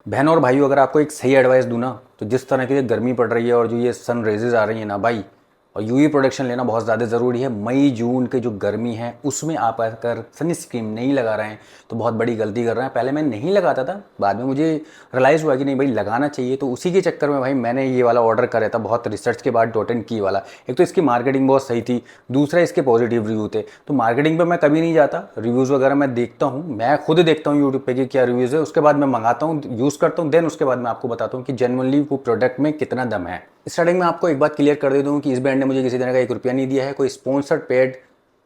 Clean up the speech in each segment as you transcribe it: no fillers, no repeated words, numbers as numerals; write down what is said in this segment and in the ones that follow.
बहनों और भाइयों, अगर आपको एक सही एडवाइस दूँ ना, तो जिस तरह की गर्मी पड़ रही है और जो ये सन रेजेस आ रही है ना भाई, और यूवी प्रोटेक्शन लेना बहुत ज़्यादा ज़रूरी है। मई जून के जो गर्मी है उसमें आप अगर सनस्क्रीन नहीं लगा रहे हैं तो बहुत बड़ी गलती कर रहे हैं। पहले मैं नहीं लगाता था, बाद में मुझे रियलाइज़ हुआ कि नहीं भाई लगाना चाहिए, तो उसी के चक्कर में भाई मैंने ये वाला ऑर्डर करा था बहुत रिसर्च के बाद, डॉट एंड की वाला। एक तो इसकी मार्केटिंग बहुत सही थी, दूसरा इसके पॉजिटिव रिव्यू थे। तो मार्केटिंग पर मैं कभी नहीं जाता, रिव्यूज़ वगैरह मैं देखता हूँ, मैं खुद देखता हूँ यूट्यूब पे कि क्या रिव्यूज़ है, उसके बाद मैं मंगाता हूँ, यूज़ करता हूँ, देन उसके बाद मैं आपको बताता हूँ कि जेन्युइनली वो प्रोडक्ट में कितना दम है। स्टार्टिंग में आपको एक बात क्लियर कर देता हूँ कि इस ब्रांड ने मुझे किसी तरह का ₹1 नहीं दिया है, कोई स्पॉन्सर्ड पेड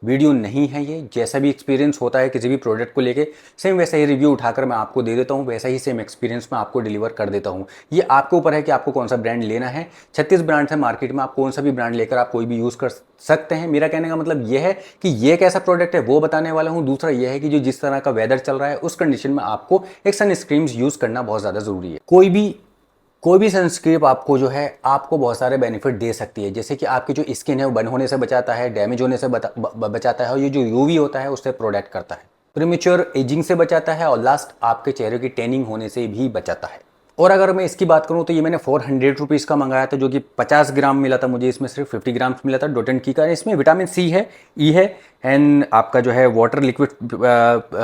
वीडियो नहीं है ये। जैसा भी एक्सपीरियंस होता है किसी भी प्रोडक्ट को लेके, सेम वैसा ही रिव्यू उठाकर मैं आपको दे देता हूँ, वैसा ही सेम एक्सपीरियंस मैं आपको डिलीवर कर देता हूँ। ये आपके ऊपर है कि आपको कौन सा ब्रांड लेना है। 36 ब्रांड्स है मार्केट में, आप कौन सा भी ब्रांड लेकर आप कोई भी यूज़ कर सकते हैं। मेरा कहने का मतलब ये है कि ये कैसा प्रोडक्ट है वो बताने वाला हूँ। दूसरा ये है कि जो जिस तरह का वेदर चल रहा है उस कंडीशन में आपको एक सनस्क्रीन यूज़ करना बहुत ज़्यादा ज़रूरी है। कोई भी सनस्क्रीन आपको जो है आपको बहुत सारे बेनिफिट दे सकती है, जैसे कि आपकी जो स्किन है वो बर्न होने से बचाता है, डैमेज होने से बचाता है, और ये जो यूवी होता है उससे प्रोटेक्ट करता है, प्रीमेच्योर एजिंग से बचाता है, और लास्ट आपके चेहरे की टैनिंग होने से भी बचाता है। और अगर मैं इसकी बात करूं तो ये मैंने 400 रुपीज़ का मंगाया था, जो कि 50 ग्राम मिला था मुझे, इसमें सिर्फ 50 ग्राम्स मिला था डॉट एंड की का। इसमें विटामिन सी है, ई है, एंड आपका जो है वाटर लिक्विड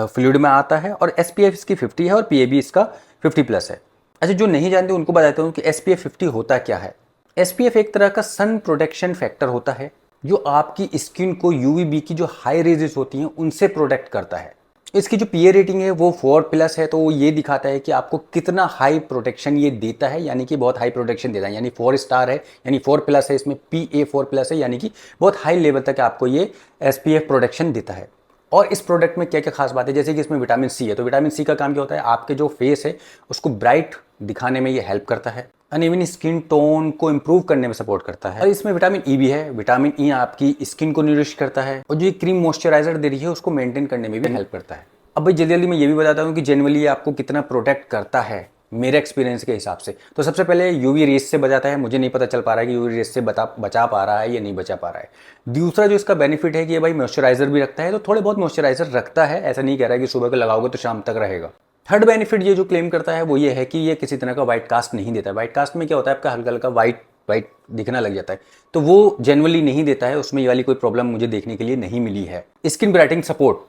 फ्लूइड में आता है, और SPF इसकी 50 है और PA भी इसका 50+ है। अच्छा, जो नहीं जानते उनको बताता हूँ कि SPF 50 होता क्या है। SPF एक तरह का सन प्रोटेक्शन फैक्टर होता है जो आपकी स्किन को UVB की जो हाई रेजेस होती हैं उनसे प्रोटेक्ट करता है। इसकी जो PA रेटिंग है वो 4+ है, तो वो ये दिखाता है कि आपको कितना हाई प्रोटेक्शन ये देता है, यानी कि बहुत हाई प्रोटेक्शन देता है, यानी 4 स्टार है, यानी 4+ है, इसमें PA 4+ है, यानी कि बहुत हाई लेवल तक आपको ये SPF प्रोटेक्शन देता है। और इस प्रोडक्ट में क्या क्या खास बात है, जैसे कि इसमें विटामिन सी है, तो विटामिन सी का काम क्या होता है, आपके जो फेस है उसको ब्राइट दिखाने में ये हेल्प करता है, अनइवन स्किन टोन को इंप्रूव करने में सपोर्ट करता है। और इसमें विटामिन ई भी है, विटामिन ई आपकी स्किन को नरिश करता है, और जो ये क्रीम मॉइस्चराइजर दे रही है उसको मेंटेन करने में भी हेल्प करता है। अब भाई जल्दी जल्दी मैं ये भी बताता हूँ कि जनरली आपको कितना प्रोटेक्ट करता है मेरे एक्सपीरियंस के हिसाब से। तो सबसे पहले यूवी रेस से बचाता है, मुझे नहीं पता चल पा रहा है कि यूवी रेस से बचा पा रहा है या नहीं बचा पा रहा है। दूसरा जो इसका बेनिफिट है कि ये भाई मॉइस्चराइजर भी रखता है, तो थोड़े बहुत मॉइस्चराइजर रखता है, ऐसा नहीं कह रहा है कि सुबह को लगाओगे तो शाम तक रहेगा। थर्ड बेनिफिट ये जो क्लेम करता है वो ये है कि ये किसी तरह का व्हाइट कास्ट नहीं देता है। व्हाइट कास्ट में क्या होता है, आपका हल्का हल्का व्हाइट व्हाइट दिखना लग जाता है, तो वो जनरली नहीं देता है, उसमें ये वाली कोई प्रॉब्लम मुझे देखने के लिए नहीं मिली है। स्किन ब्राइटनिंग सपोर्ट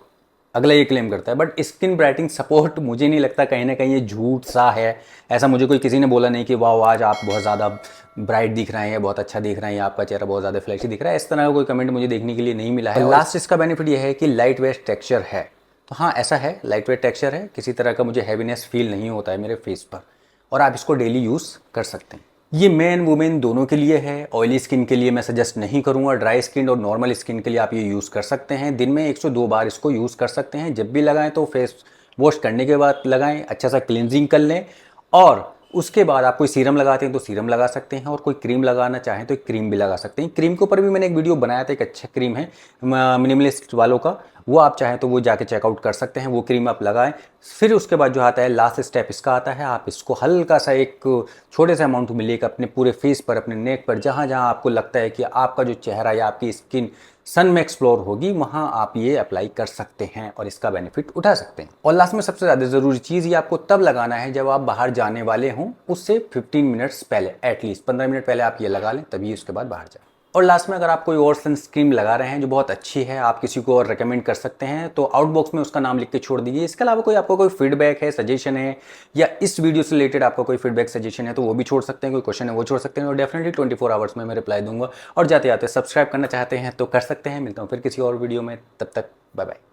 अगला ये क्लेम करता है, बट स्किन ब्राइटनिंग सपोर्ट मुझे नहीं लगता, कहीं ना कहीं ये झूठ सा है। ऐसा मुझे कोई किसी ने बोला नहीं कि वाह आज आप बहुत ज़्यादा ब्राइट दिख रहे हैं, बहुत अच्छा दिख रहे हैं, आपका चेहरा बहुत ज़्यादा फ्लैशी दिख रहा है, इस तरह का कोई कमेंट मुझे देखने के लिए नहीं मिला है। लास्ट इसका बेनिफिट ये है कि लाइट वेट टेक्स्चर है, तो हाँ ऐसा है, लाइट वेट टेक्स्चर है, किसी तरह का मुझे हैवीनेस फील नहीं होता है मेरे फेस पर, और आप इसको डेली यूज़ कर सकते हैं। ये मेन वुमेन दोनों के लिए है। ऑयली स्किन के लिए मैं सजेस्ट नहीं करूंगा, ड्राई स्किन और नॉर्मल स्किन के लिए आप ये यूज़ कर सकते हैं। दिन में 102 बार इसको यूज़ कर सकते हैं। जब भी लगाएं तो फेस वॉश करने के बाद लगाएं, अच्छा सा क्लिनजिंग कर लें, और उसके बाद आप कोई सीरम लगाते हैं तो सीरम लगा सकते हैं, और कोई क्रीम लगाना चाहें तो क्रीम भी लगा सकते हैं। क्रीम के ऊपर भी मैंने एक वीडियो बनाया था, एक अच्छा क्रीम है मिनिमलिस्ट वालों का, वो आप चाहें तो वो जाके चेकआउट कर सकते हैं, वो क्रीम आप लगाएं। फिर उसके बाद जो आता है लास्ट स्टेप इसका आता है, आप इसको हल्का सा एक छोटे से अमाउंट में लेकर अपने पूरे फेस पर, अपने नेक पर, जहाँ जहाँ आपको लगता है कि आपका जो चेहरा या आपकी स्किन सन में एक्सप्लोर होगी, वहाँ आप ये अप्लाई कर सकते हैं और इसका बेनिफिट उठा सकते हैं। और लास्ट में सबसे ज़्यादा ज़रूरी चीज़, ये आपको तब लगाना है जब आप बाहर जाने वाले हों, उससे 15 मिनट्स पहले, एटलीस्ट 15 मिनट पहले आप ये लगा लें, तभी उसके बाद बाहर जाएं। और लास्ट में अगर आप कोई और सनस्क्रीन लगा रहे हैं जो बहुत अच्छी है, आप किसी को और रिकमेंड कर सकते हैं, तो आउटबॉक्स में उसका नाम लिख के छोड़ दीजिए। इसके अलावा कोई आपको कोई फीडबैक है, सजेशन है, या इस वीडियो से रिलेटेड आपका कोई फीडबैक सजेशन है तो वो भी छोड़ सकते हैं, कोई क्वेश्चन है वो छोड़ सकते हैं, और डेफिनेटली 24 आवर्स में मैं रिप्लाई दूंगा। और जाते जाते सब्सक्राइब करना चाहते हैं तो कर सकते हैं। मिलता हूँ फिर किसी और वीडियो में, तब तक बाय बाय।